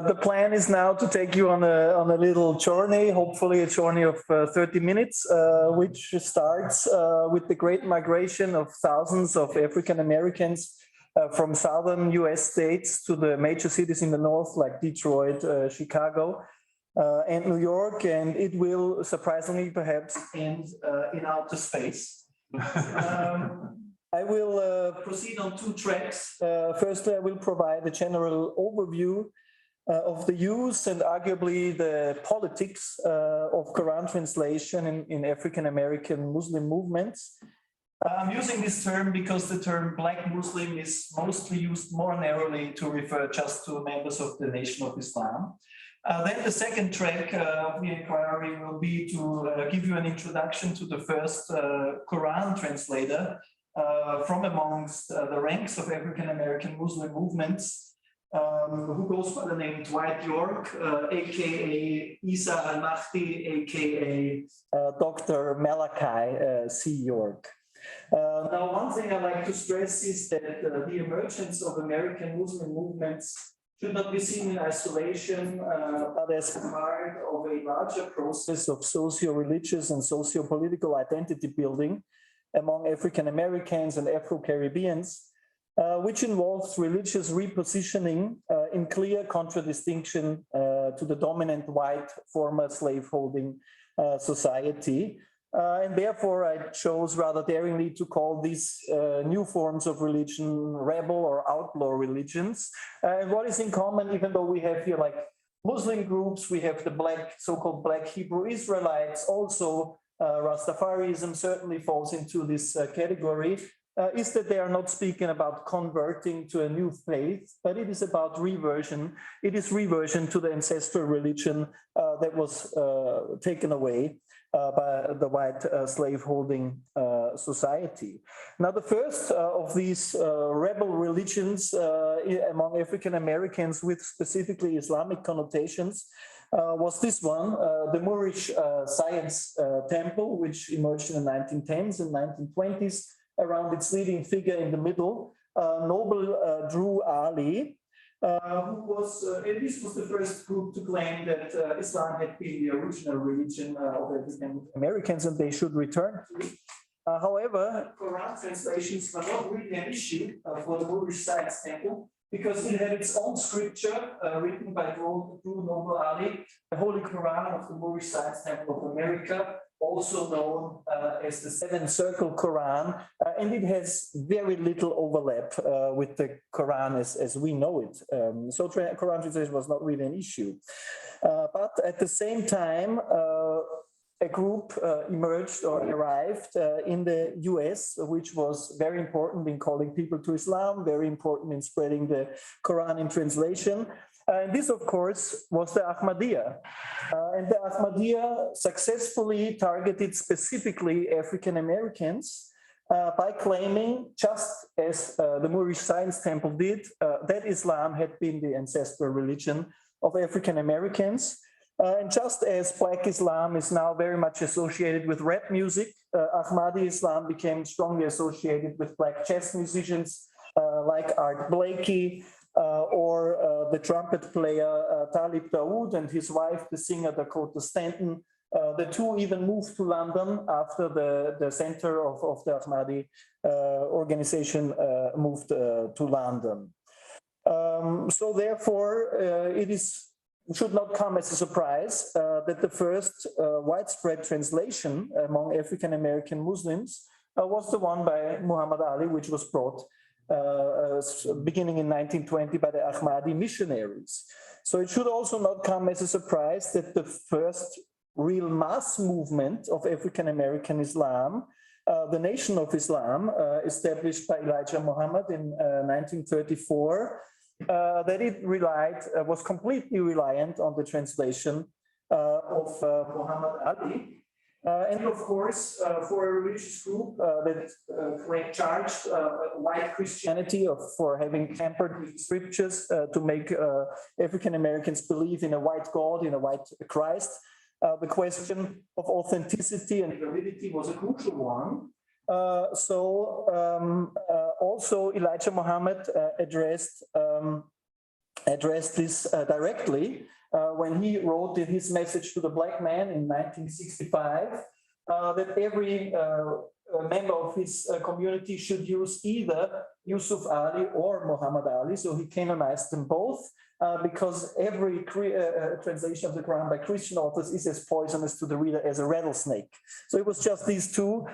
the plan is now to take you on a little journey, hopefully a journey of 30 minutes, which starts with the great migration of thousands of African Americans from southern US states to the major cities in the north, like Detroit, Chicago, and New York, and it will surprisingly perhaps end in outer space. I will proceed on two tracks. First, I will provide a general overview of the use and arguably the politics of Quran translation in African American Muslim movements. I'm using this term because the term Black Muslim is mostly used more narrowly to refer just to members of the Nation of Islam. Then the second track of the inquiry will be to give you an introduction to the first Quran translator from amongst the ranks of African American Muslim movements, who goes by the name Dwight York, aka ʼīsā al-Mahdī, aka Dr. Malachi C. York. Now, one thing I like to stress is that the emergence of American Muslim movements should not be seen in isolation, but as part of a larger process of socio-religious and socio-political identity building among African Americans and Afro-Caribbeans, which involves religious repositioning in clear contradistinction to the dominant white former slaveholding society. And therefore, I chose rather daringly to call these new forms of religion rebel or outlaw religions. And what is in common, even though we have here like Muslim groups, we have the so-called Black Hebrew Israelites, also Rastafarism certainly falls into this category, is that they are not speaking about converting to a new faith, but it is about reversion. It is reversion to the ancestral religion that was taken away by the white slaveholding society. Now, the first of these rebel religions among African Americans with specifically Islamic connotations was this one, the Moorish Science Temple, which emerged in the 1910s and 1920s around its leading figure in the middle, noble Drew Ali, who was, and this was the first group to claim that Islam had been the original religion of African Americans and they should return to it. However, Quran translations were not really an issue for the Moorish Science Temple because it had its own scripture written by Drew Noble Ali, the Holy Qur'an of the Moorish Science Temple of America, also known as the Seven Circle Qur'an, and it has very little overlap with the Qur'an as we know it. So Quran translation was not really an issue. But at the same time, a group emerged or arrived in the US, which was very important in calling people to Islam, very important in spreading the Quran in translation. And this, of course, was the Ahmadiyya. And the Ahmadiyya successfully targeted specifically African Americans by claiming, just as the Moorish Science Temple did, that Islam had been the ancestral religion of African Americans. And just as Black Islam is now very much associated with rap music, Ahmadi Islam became strongly associated with Black jazz musicians like Art Blakey, or the trumpet player Talib Dawood and his wife, the singer Dakota Stanton. The two even moved to London after the center of the Ahmadi organization moved to London. So therefore, should not come as a surprise that the first widespread translation among African American Muslims was the one by Muhammad Ali, which was brought beginning in 1920 by the Ahmadi missionaries. So it should also not come as a surprise that the first real mass movement of African American Islam, the Nation of Islam, established by Elijah Muhammad in 1934, that it was completely reliant on the translation of Muhammad Ali. And of course, for a religious group that charged white Christianity for having tampered with scriptures to make African Americans believe in a white God, in a white Christ, the question of authenticity and validity was a crucial one. Also, Elijah Muhammad addressed addressed this directly when he wrote in his message to the black man in 1965 that every member of his community should use either Yusuf Ali or Muhammad Ali. So he canonized them both because every translation of the Quran by Christian authors is as poisonous to the reader as a rattlesnake. So it was just these two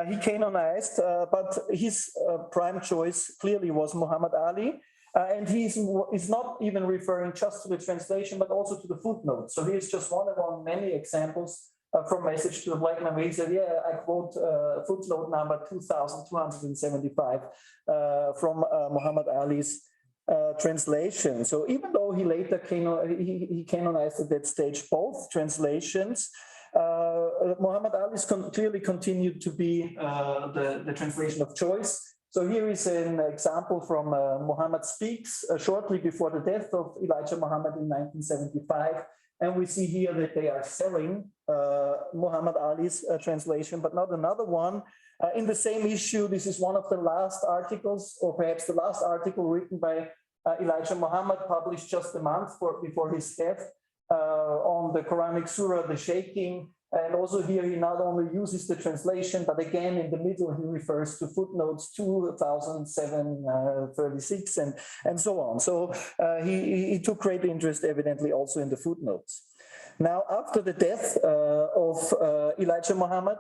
he canonized, but his prime choice clearly was Muhammad Ali. And he's not even referring just to the translation, but also to the footnotes. So here's just one among many examples from Message to the Black Man, where he said, yeah, I quote footnote number 2275 from Muhammad Ali's translation. So even though he later he canonized at that stage both translations, Muhammad Ali's clearly continued to be the translation of choice. So here is an example from Muhammad Speaks shortly before the death of Elijah Muhammad in 1975. And we see here that they are selling Muhammad Ali's translation, but not another one. In the same issue, this is one of the last articles, or perhaps the last article written by Elijah Muhammad, published just a month before his death, on the Quranic surah, the shaking. And also here he not only uses the translation, but again in the middle he refers to footnotes 2736 and so on. So he took great interest evidently also in the footnotes. Now after the death of Elijah Muhammad,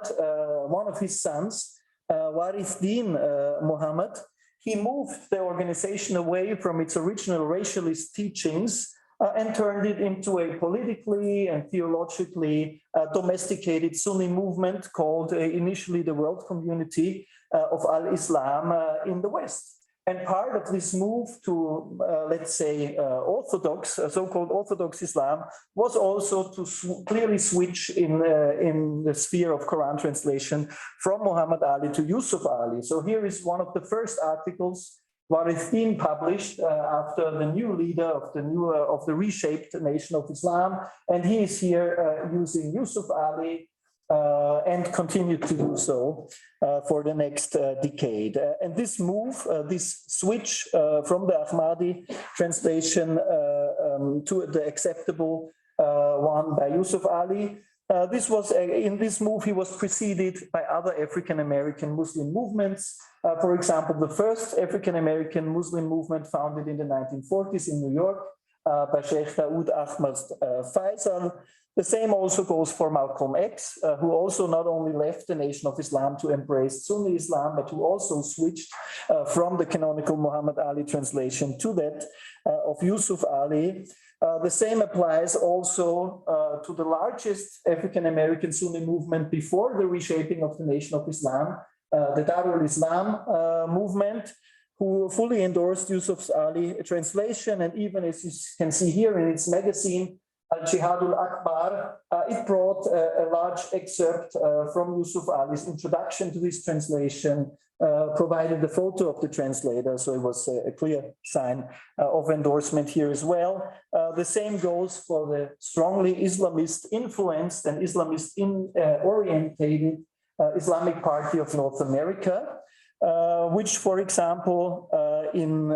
one of his sons, Warith Din Muhammad, he moved the organization away from its original racialist teachings and turned it into a politically and theologically domesticated Sunni movement called initially the World Community of Al-Islam in the West. And part of this move to, let's say, orthodox, so-called orthodox Islam, was also to clearly switch in the sphere of Quran translation from Muhammad Ali to Yusuf Ali. So here is one of the first articles Warith Din published after the new leader of the reshaped nation of Islam, and he is here using Yusuf Ali and continued to do so for the next decade. And this move, this switch from the al-Mahdī translation to the acceptable one by Yusuf Ali, this was in this move he was preceded by other African-American Muslim movements. For example, the first African-American Muslim movement founded in the 1940s in New York by Sheikh Daoud Ahmad Faisal. The same also goes for Malcolm X, who also not only left the Nation of Islam to embrace Sunni Islam, but who also switched from the canonical Muhammad Ali translation to that of Yusuf Ali. The same applies also to the largest African-American Sunni movement before the reshaping of the Nation of Islam, the Darul Islam movement, who fully endorsed Yusuf Ali translation, and even as you can see here in its magazine, Al-Jihadul Akbar, it brought a large excerpt from Yusuf Ali's introduction to this translation, provided the photo of the translator, so it was a clear sign of endorsement here as well. The same goes for the strongly Islamist-influenced and Islamist-orientated Islamic Party of North America, which, for example, in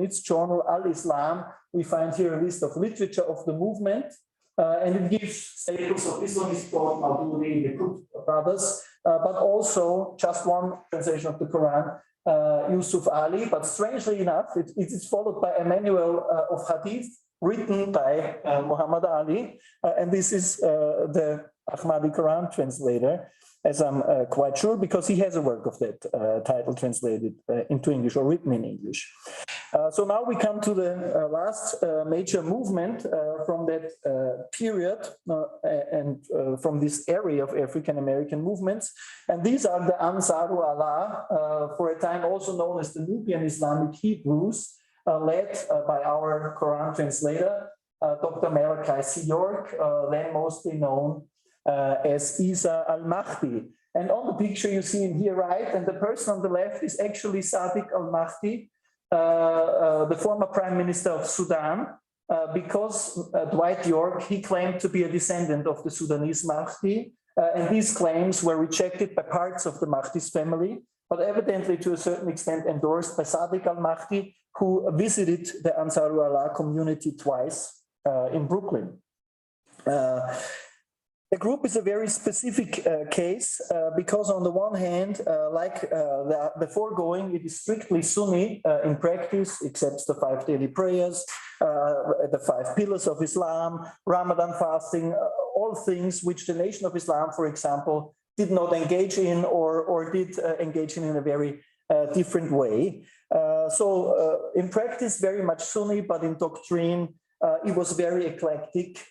its journal Al-Islam, we find here a list of literature of the movement, and it gives staples of Islamist thought, al-Hādī, the Qutb brothers, but also just one translation of the Quran, Yusuf Ali. But strangely enough, it is followed by a manual of Hadith written by Muhammad Ali, and this is the Ahmadi Quran translator, as I'm quite sure, because he has a work of that title translated into English or written in English. So now we come to the last major movement from that period and from this area of African-American movements. And these are the Ansaaru Allah, for a time also known as the Nubian Islamic Hebrews, led by our Quran translator, Dr. Malachi York, then mostly known as ʼīsā al-Mahdī. And on the picture you see him here right, and the person on the left is actually Sadiq al-Mahdī, the former Prime Minister of Sudan, because Dwight York, he claimed to be a descendant of the Sudanese Mahdi, and these claims were rejected by parts of the Mahdi's family, but evidently to a certain extent endorsed by Sadiq al-Mahdī, who visited the Ansaaru Allah Community twice in Brooklyn. The group is a very specific case because on the one hand, like the foregoing, it is strictly Sunni in practice, except the 5 daily prayers, the 5 pillars of Islam, Ramadan fasting, all things which the Nation of Islam, for example, did not engage in or did engage in a very different way. So in practice, very much Sunni, but in doctrine, it was very eclectic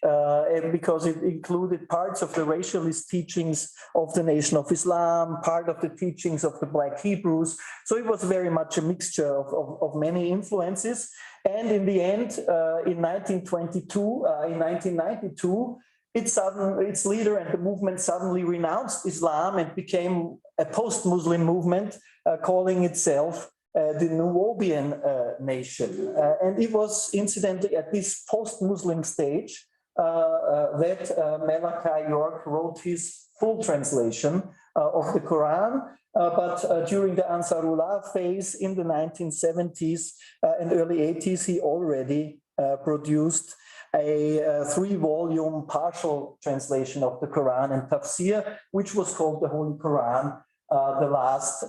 because it included parts of the racialist teachings of the Nation of Islam, part of the teachings of the Black Hebrews. So it was very much a mixture of many influences. And in the end, in 1992, its leader and the movement suddenly renounced Islam and became a post-Muslim movement, calling itself the Nubian nation. And it was incidentally at this post-Muslim stage that Malachi York wrote his full translation of the Qur'an. But during the Ansaaru Allah phase in the 1970s and early 80s, he already produced a 3-volume partial translation of the Qur'an and tafsir, which was called the Holy Qur'aan, the Last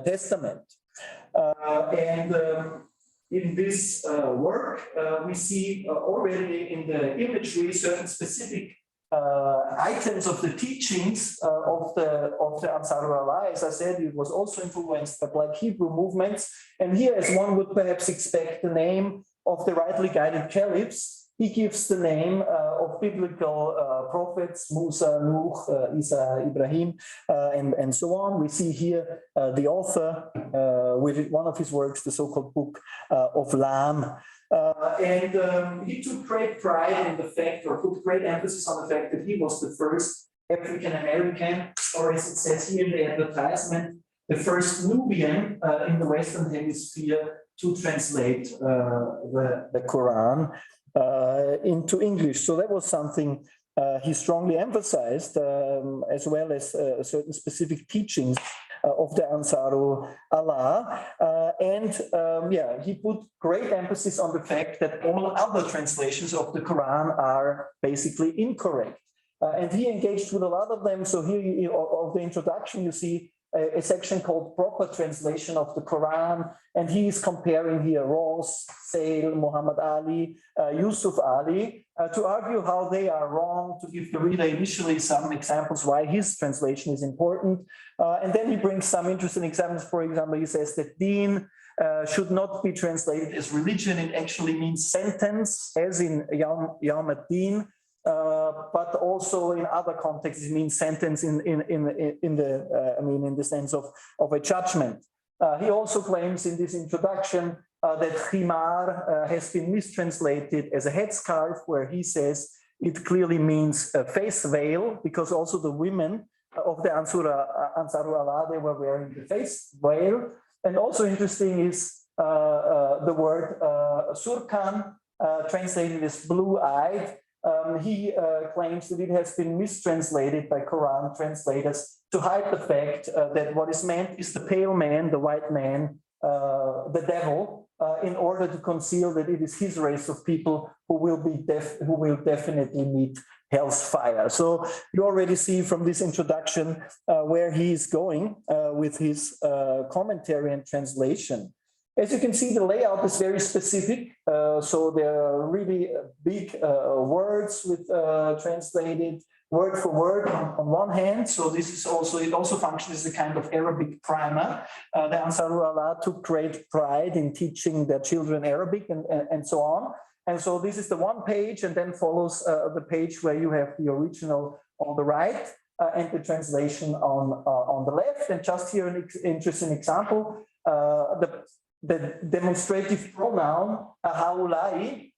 Testament. In this work, we see already in the imagery certain specific items of the teachings of the Ansaaru Allah. As I said, it was also influenced by Black Hebrew movements. And here, as one would perhaps expect, the name of the rightly guided caliphs, he gives the name of biblical prophets, Musa, Nuh, ʻīsā, Ibrahim, and so on. We see here the author with one of his works, the so-called Book of Lamb. He took great pride in the fact, or put great emphasis on the fact that he was the first African-American, or as it says here in the advertisement, the first Nubian in the Western Hemisphere to translate the Quran into English. So that was something he strongly emphasized, as well as certain specific teachings of the Ansaaru Allah. He put great emphasis on the fact that all other translations of the Quran are basically incorrect. And he engaged with a lot of them. So here of the introduction, you see a section called Proper Translation of the Quran, and he is comparing here Ross, Sale, Muhammad Ali, Yusuf Ali, to argue how they are wrong, to give the reader initially some examples why his translation is important. And then he brings some interesting examples. For example, he says that deen should not be translated as religion. It actually means sentence, as in Yawm ad-Din. But also in other contexts, it means sentence in the sense of a judgment. He also claims in this introduction that khimar has been mistranslated as a headscarf, where he says it clearly means a face veil, because also the women of the Ansaaru Allah, they were wearing the face veil. And also interesting is the word surkan, translated as blue-eyed. He claims that it has been mistranslated by Quran translators to hide the fact that what is meant is the pale man, the white man, the devil, in order to conceal that it is his race of people who will definitely meet hell's fire. So you already see from this introduction where he is going with his commentary and translation. As you can see, the layout is very specific. So there are really big words with translated word for word on one hand. So this is also, it also functions as a kind of Arabic primer. The Ansaaru Allah took great pride in teaching their children Arabic and so on. And so this is the one page, and then follows the page where you have the original on the right and the translation on the left. And just here an interesting example, the demonstrative pronoun haulai,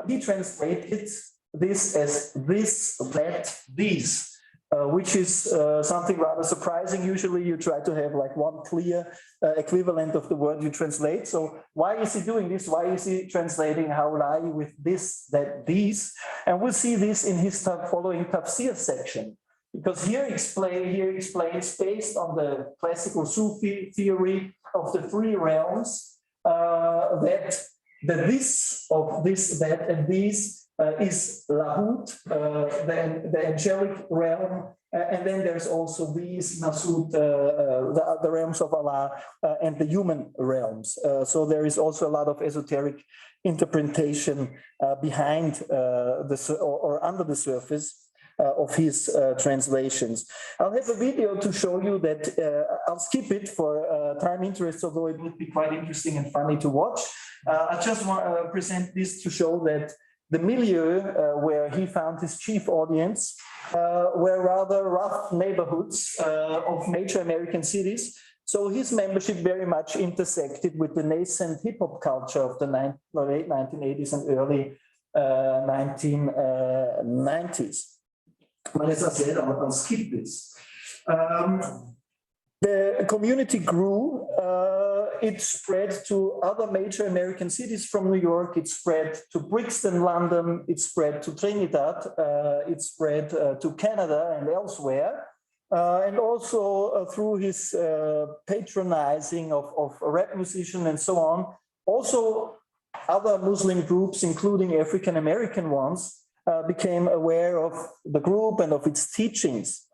he translated this as this, that, these, which is something rather surprising. Usually you try to have like one clear equivalent of the word you translate. So why is he doing this? Why is he translating haulai with this, that, these? And we'll see this in his following tafsir section. Because here explains based on the classical Sufi theory of the 3 realms, that the this of this, that, and these is Lahut, the angelic realm, and then there's also these Nasut, the realms of Allah, and the human realms. So there is also a lot of esoteric interpretation behind or under the surface of his translations. I'll have a video to show you that, I'll skip it for time interest, although it would be quite interesting and funny to watch. I just want to present this to show that the milieu where he found his chief audience were rather rough neighborhoods of major American cities. So his membership very much intersected with the nascent hip-hop culture of the late 1980s and early 1990s. But as I said, I'll skip this. The community grew. It spread to other major American cities from New York. It spread to Brixton, London. It spread to Trinidad. It spread to Canada and elsewhere. And also through his patronizing of rap musicians and so on. Also, other Muslim groups, including African American ones, became aware of the group and of its teachings.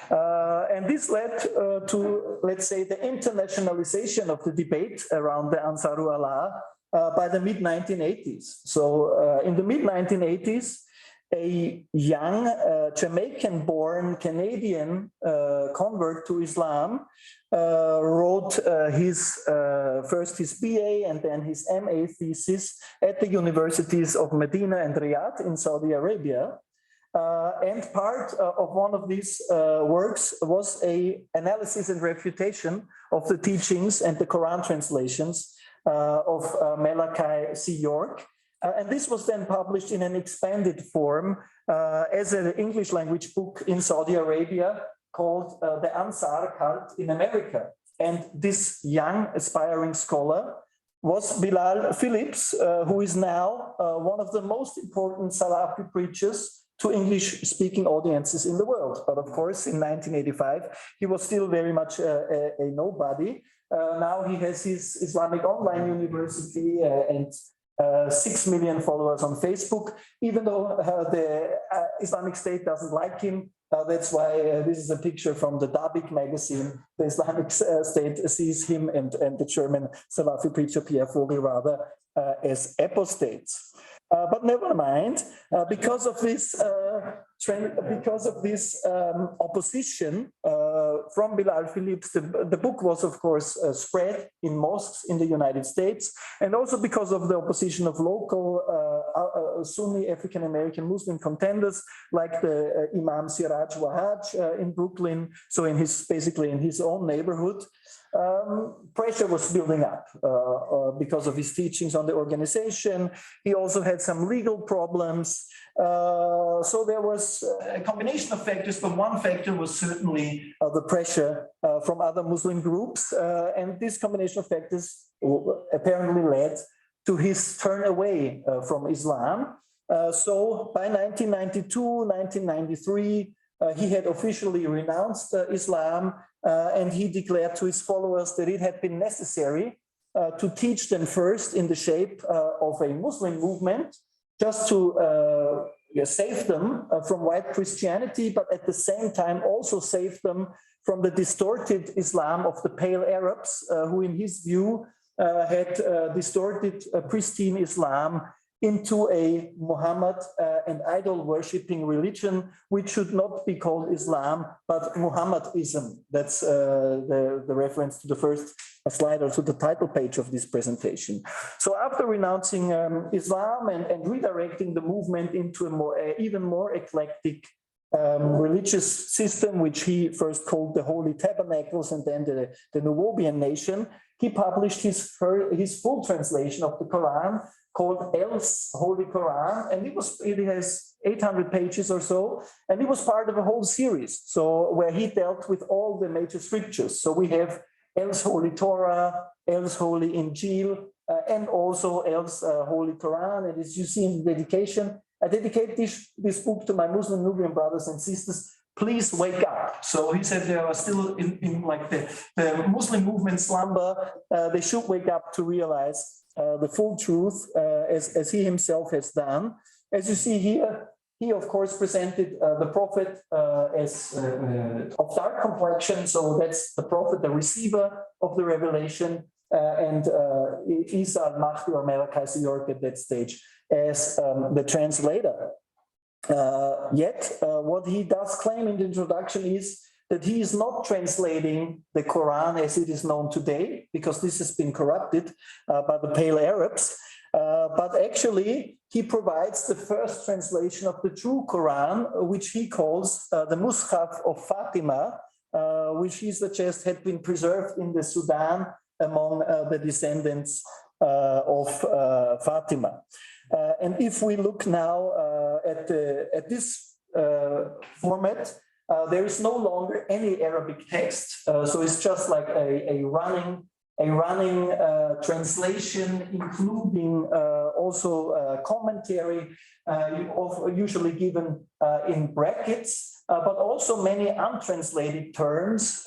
And this led to, let's say, the internationalization of the debate around the Ansaaru Allah by the mid-1980s. So in the mid-1980s, a young Jamaican-born Canadian convert to Islam wrote first his BA and then his MA thesis at the universities of Medina and Riyadh in Saudi Arabia. And part of one of these works was an analysis and refutation of the teachings and the Qur'an translations of Malachi C. York. And this was then published in an expanded form as an English language book in Saudi Arabia called The Ansar Cult in America. And this young aspiring scholar was Bilal Phillips, who is now one of the most important Salafi preachers to English-speaking audiences in the world. But of course, in 1985, he was still very much a nobody. Now he has his Islamic online university and 6 million followers on Facebook, even though the Islamic State doesn't like him. That's why this is a picture from the Dabik magazine. The Islamic State sees him and the German Salafi preacher Pierre Vogel rather as apostates. But never mind, because of this opposition from Bilal Phillips, the book was, of course, spread in mosques in the United States, and also because of the opposition of local Sunni African-American Muslim contenders, like the Imam Siraj Wahaj in Brooklyn, so basically in his own neighborhood. Pressure was building up because of his teachings on the organization. He also had some legal problems. So there was a combination of factors, but one factor was certainly the pressure from other Muslim groups. And this combination of factors apparently led to his turn away from Islam. So by 1992, 1993, he had officially renounced Islam, and he declared to his followers that it had been necessary to teach them first in the shape of a Muslim movement, just to save them from white Christianity, but at the same time also save them from the distorted Islam of the pale Arabs, who in his view had distorted pristine Islam into a Muhammad and idol-worshipping religion, which should not be called Islam, but Muhammadism. That's the reference to the first slide or to the title page of this presentation. So after renouncing Islam and redirecting the movement into even more eclectic religious system, which he first called the Holy Tabernacles and then the Nuwobian nation, he published his full translation of the Quran, called Holy Qur'aan, and it has 800 pages or so, and it was part of a whole series, so where he dealt with all the major scriptures. So we have Holy Torah, Holy Injil, and also Holy Qur'an. And as you see in the dedication, I dedicate this book to my Muslim Nubian brothers and sisters please wake up. So he said they are still in like the Muslim movement slumber. They should wake up to realize the full truth, as he himself has done. As you see here, he of course presented the prophet as of dark complexion. So that's the prophet, the receiver of the revelation, and ʼīsā, al-Mahdī, or Malachi York at that stage as the translator. Yet, what he does claim in the introduction is that he is not translating the Quran as it is known today, because this has been corrupted by the Pale Arabs, but actually he provides the first translation of the true Quran, which he calls the Mus'haf of Fatima, which he suggests had been preserved in the Sudan among the descendants of Fatima. And if we look now at this format, there is no longer any Arabic text, so it's just like a running translation, including also commentary, usually given in brackets, but also many untranslated terms,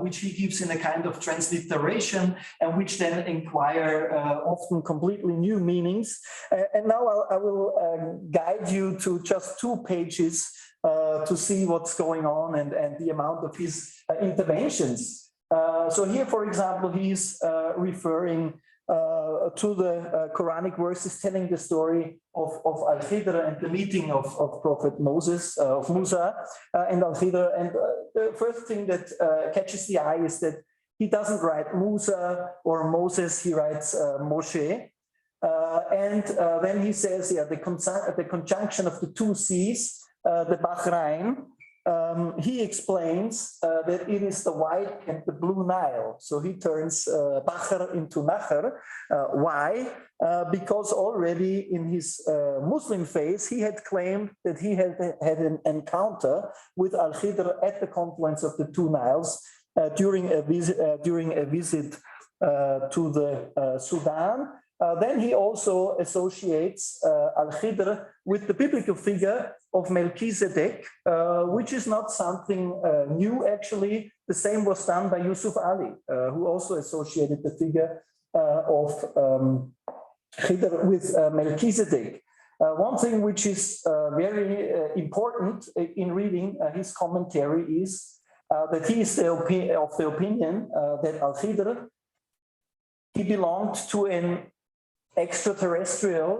which he gives in a kind of transliteration, and which then inquire often completely new meanings. And now I will guide you to just 2 pages to see what's going on and the amount of his interventions. So here, for example, he's referring to the Quranic verses telling the story of al-Khidr and the meeting of Prophet Moses, of Musa and al-Khidr. And the first thing that catches the eye is that he doesn't write Musa or Moses, he writes Moshe. And then he says, yeah, the conjunction of the 2 seas, the Bahrain, he explains that it is the white and the blue Nile. So he turns Bahr into Nahr. Why? Because already in his Muslim faith, he had claimed that he had an encounter with al-Khidr at the confluence of the 2 Niles during a visit to the Sudan. Then he also associates al-Khidr with the biblical figure of Melchizedek, which is not something new, actually. The same was done by Yusuf Ali, who also associated the figure of Khidr with Melchizedek. One thing which is very important in reading his commentary is that he is of the opinion that al-Khidr, he belonged to an extraterrestrial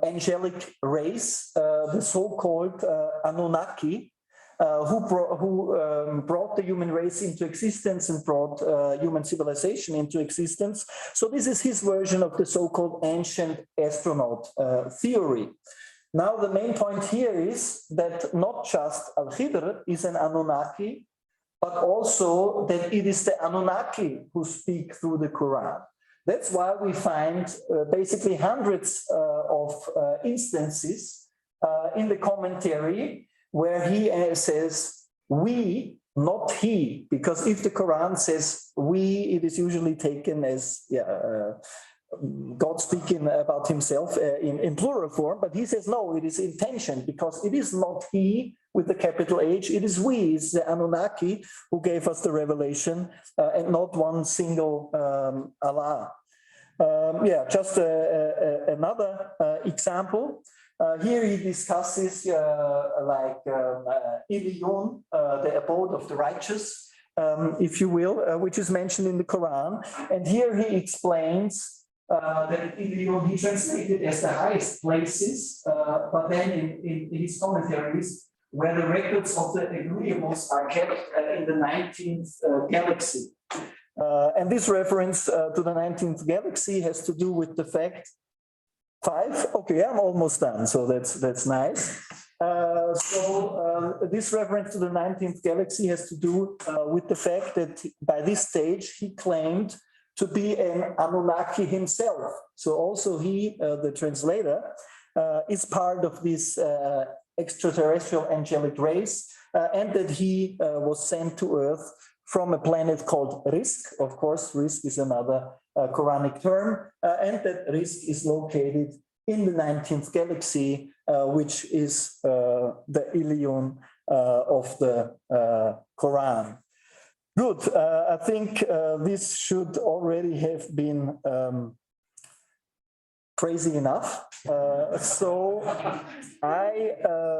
angelic race, the so-called Anunnaki, who brought the human race into existence and brought human civilization into existence. So this is his version of the so-called ancient astronaut theory. Now, the main point here is that not just al-Khidr is an Anunnaki, but also that it is the Anunnaki who speak through the Quran. That's why we find basically hundreds of instances in the commentary where he says we, not he, because if the Quran says we, it is usually taken as God speaking about himself in plural form, but he says no, it is intention, because it is not he with the capital H, it is we, it's the Anunnaki who gave us the revelation, and not one single Allah. Just another example. Here he discusses Iliyun, the abode of the righteous, if you will, which is mentioned in the Quran. And here he explains that Iliyun he translated as the highest places, but then in his commentaries, where the records of the agreeables are kept in the 19th galaxy. And this reference to the 19th galaxy has to do with the fact 5. Okay, I'm almost done, so that's nice. This reference to the 19th galaxy has to do with the fact that by this stage he claimed to be an Anunnaki himself. So also he, the translator, is part of this extraterrestrial angelic race, and that he was sent to Earth from a planet called Rizq. Of course, Rizq is another Quranic term, and that Rizq is located in the 19th galaxy, which is the Iliyun of the Quran. Good. I think this should already have been crazy enough. So I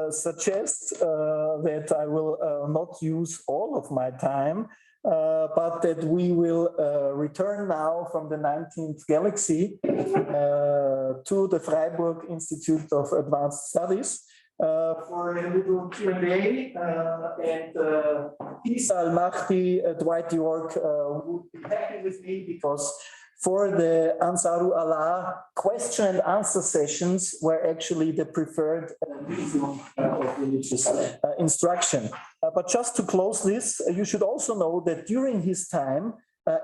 suggest that I will not use all of my time, but that we will return now from the 19th galaxy to the Freiburg Institute of Advanced Studies for a little Q&A, and ʼīsā, al-Mahdī, Dwight York would be happy with me, because for the Ansaaru Allah question and answer sessions were actually the preferred medium of religious instruction. But just to close this, you should also know that during his time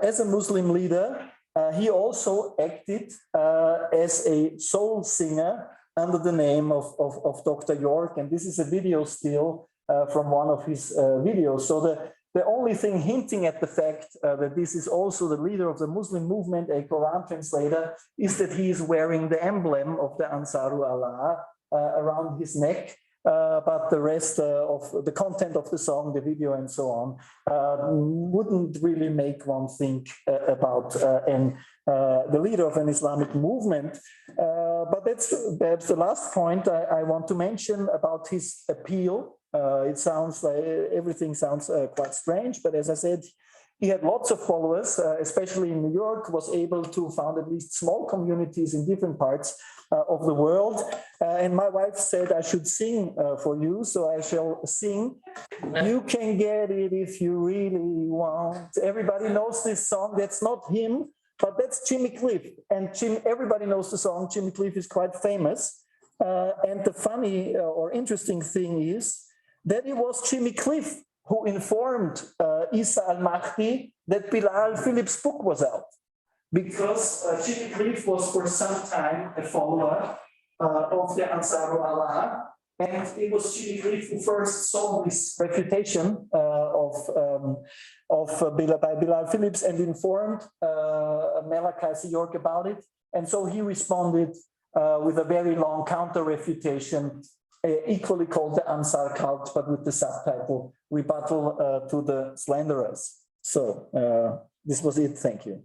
as a Muslim leader, he also acted as a soul singer under the name of Dr. York. And this is a video still from one of his videos. So the only thing hinting at the fact that this is also the leader of the Muslim movement, a Quran translator, is that he is wearing the emblem of the Ansaaru Allah around his neck. But the rest of the content of the song, the video and so on, wouldn't really make one think about the leader of an Islamic movement. But that's perhaps the last point I want to mention about his appeal. It sounds like everything sounds quite strange, but as I said, he had lots of followers, especially in New York, was able to found at least small communities in different parts of the world. And my wife said I should sing for you, so I shall sing. You can get it if you really want. Everybody knows this song. That's not him, but that's Jimmy Cliff. And everybody knows the song. Jimmy Cliff is quite famous. And the funny or interesting thing is that it was Jimmy Cliff who informed ʼīsā al-Mahdī that Bilal Philipp's book was out. Because Jimmy Cliff was for some time a follower of the Ansaaru Allah, and it was Jimmy Cliff who first saw this refutation by Bilal Phillips and informed Malachi York about it. And so he responded with a very long counter-refutation, equally called the Ansar cult, but with the subtitle, Rebuttal to the Slanderers. So this was it. Thank you.